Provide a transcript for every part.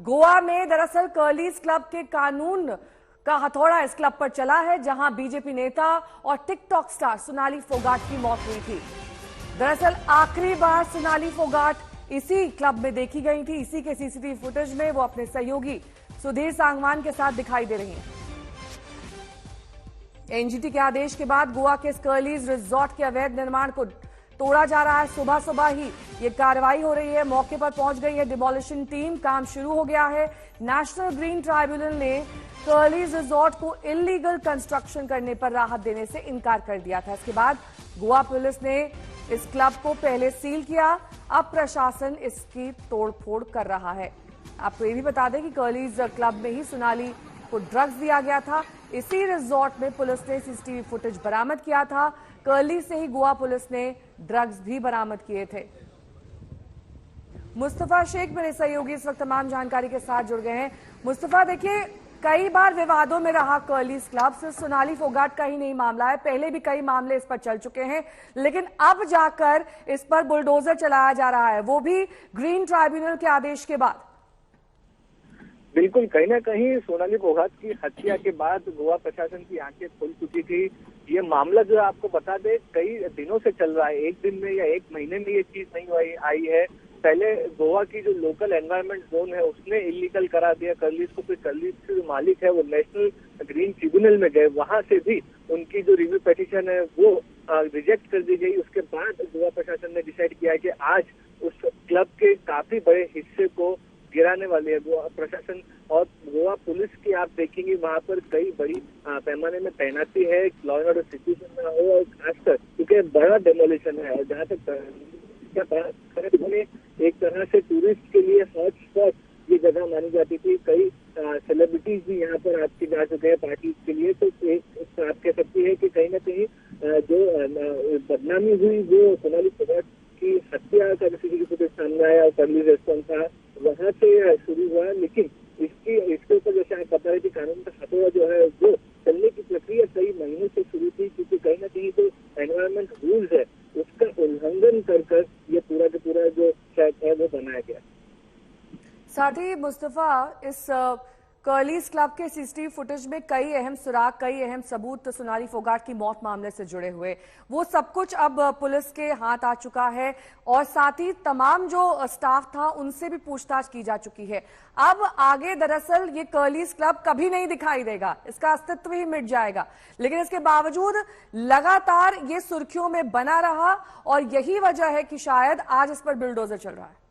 गोवा में दरअसल Curlies club के कानून का हथौड़ा इस क्लब पर चला है, जहां बीजेपी नेता और टिकटॉक स्टार सोनाली फोगाट की मौत हुई थी। दरअसल आखिरी बार सोनाली फोगाट इसी क्लब में देखी गई थी। इसी के सीसीटीवी फुटेज में वो अपने सहयोगी सुधीर सांगवान के साथ दिखाई दे रही हैं। एनजीटी के आदेश के बाद गोवा के कर्लीज रिजॉर्ट के अवैध निर्माण को तोड़ा जा रहा है। सुबह सुबह ही ये कार्रवाई हो रही है। मौके पर पहुंच गई है डिमोलिशन टीम। काम शुरू हो गया है। नेशनल ग्रीन ट्राइब्यूनल ने कर्लीज रिजॉर्ट को इलीगल कंस्ट्रक्शन करने पर राहत देने से इनकार कर दिया था। इसके बाद गोवा पुलिस ने इस क्लब को पहले सील किया। अब प्रशासन इसकी तोड़फोड़ कर रहा है। आपको ये भी बता दें कि कर्लीज क्लब में ही सोनाली को ड्रग्स दिया गया था। इसी रिजॉर्ट में पुलिस ने सीसीटीवी फुटेज बरामद किया था। कर्ली से ही गोवा पुलिस ने ड्रग्स भी बरामद किए थे। मुस्तफा शेख मेरे सहयोगी इस वक्त तमाम जानकारी के साथ जुड़ गए हैं। मुस्तफा, देखिए, कई बार विवादों में रहा कर्लीज क्लब। सिर्फ सोनाली फोगाट का ही नहीं मामला है, पहले भी कई मामले इस पर चल चुके हैं, लेकिन अब जाकर इस पर बुलडोजर चलाया जा रहा है, वो भी ग्रीन ट्राइब्यूनल के आदेश के बाद। बिल्कुल, कहीं ना कहीं सोनाली फोगाट की हत्या के बाद गोवा प्रशासन की आंखें खुल चुकी थी। ये मामला जो है आपको बता दे कई दिनों से चल रहा है। एक दिन में या एक महीने में ये चीज नहीं आई है। पहले गोवा की जो लोकल एनवायरनमेंट जोन है उसने इलीगल करा दिया कर्लीज को। फिर कर्लीज के जो मालिक है वो नेशनल ग्रीन ट्रिब्यूनल में गए, वहां से भी उनकी जो रिव्यू पिटीशन है वो रिजेक्ट कर दी गई। उसके बाद गोवा प्रशासन ने डिसाइड किया कि आज उस क्लब के काफी बड़े हिस्से को गिराने वाली है गोवा प्रशासन। और गोवा पुलिस की आप देखेंगे वहां पर कई बड़ी पैमाने में तैनाती है, लॉ एंड ऑर्डर सिचुएशन में हो, और खासकर क्योंकि बड़ा डेमोलिशन है। और जहाँ तक एक तरह से टूरिस्ट के लिए हॉट स्पॉट ये जगह मानी जाती थी। कई सेलिब्रिटीज भी यहाँ पर आपके जा चुके हैं पार्टीज के लिए। तो एक आप कह सकती है कि कहीं ना कहीं जो बदनामी हुई वो सोनाली फोगाट की हत्या का सीसीटीवी फुटेज सामने आया और कर्लीज रेस्टोरेंट था वहां से शुरू हुआ। लेकिन इसके ऊपर जैसे आप बता रहे थे कानून का हथौड़ा जो है वो चलने की प्रक्रिया कई महीनों से शुरू थी, क्योंकि कहीं ना कहीं जो एनवायरमेंट रूल्स है उसका उल्लंघन कर ये पूरा का पूरा जो शहर है वो बनाया गया। साथ ही मुस्तफा, इस कर्लीज क्लब के सीसीटीवी फुटेज में कई अहम सुराग, कई अहम सबूत सोनाली फोगाट की मौत मामले से जुड़े हुए, वो सब कुछ अब पुलिस के हाथ आ चुका है। और साथ ही तमाम जो स्टाफ था उनसे भी पूछताछ की जा चुकी है। अब आगे दरअसल ये कर्लीज क्लब कभी नहीं दिखाई देगा, इसका अस्तित्व ही मिट जाएगा। लेकिन इसके बावजूद लगातार ये सुर्खियों में बना रहा और यही वजह है कि शायद आज इस पर बुलडोजर चल रहा है।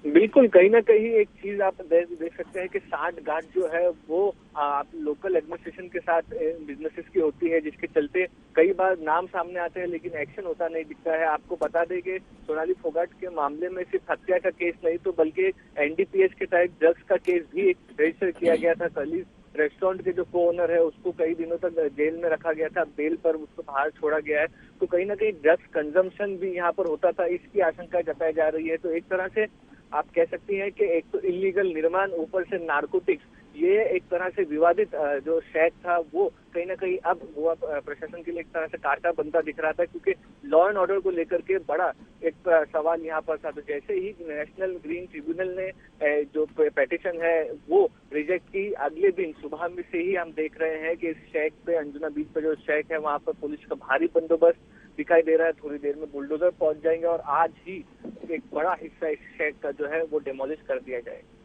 बिल्कुल, कहीं ना कहीं एक चीज आप देख सकते हैं कि साठगांठ जो है वो आप लोकल एडमिनिस्ट्रेशन के साथ बिजनेसेस की होती है, जिसके चलते कई बार नाम सामने आते हैं लेकिन एक्शन होता नहीं दिखता है। आपको बता दें कि सोनाली फोगाट के मामले में सिर्फ हत्या का केस नहीं तो बल्कि एनडीपीएस के तहत ड्रग्स का केस भी रजिस्टर किया गया था। कर्लीज रेस्टोरेंट के जो को ओनर है उसको कई दिनों तक जेल में रखा गया था, बेल पर उसको बाहर छोड़ा गया है। तो कहीं ना कहीं ड्रग्स कंजम्पशन भी यहाँ पर होता था, इसकी आशंका जताई जा रही है। तो एक तरह से आप कह सकती हैं कि एक तो इलीगल निर्माण, ऊपर से नारकोटिक्स, ये एक तरह से विवादित जो शहर था वो कहीं ना कहीं अब गोवा प्रशासन के लिए एक तरह से कांटा बनता दिख रहा था, क्योंकि लॉ एंड ऑर्डर को लेकर के बड़ा एक सवाल यहाँ पर था। तो जैसे ही नेशनल ग्रीन ट्रिब्यूनल ने जो पिटीशन है वो रिजेक्ट की, अगले दिन सुबह में से ही हम देख रहे हैं कि इस शेख पे, अंजुना बीच पे जो शेख है वहां पर पुलिस का भारी बंदोबस्त दिखाई दे रहा है। थोड़ी देर में बुलडोजर पहुंच जाएंगे और आज ही एक बड़ा हिस्सा इस शेड का जो है वो डिमोलिश कर दिया जाएगा।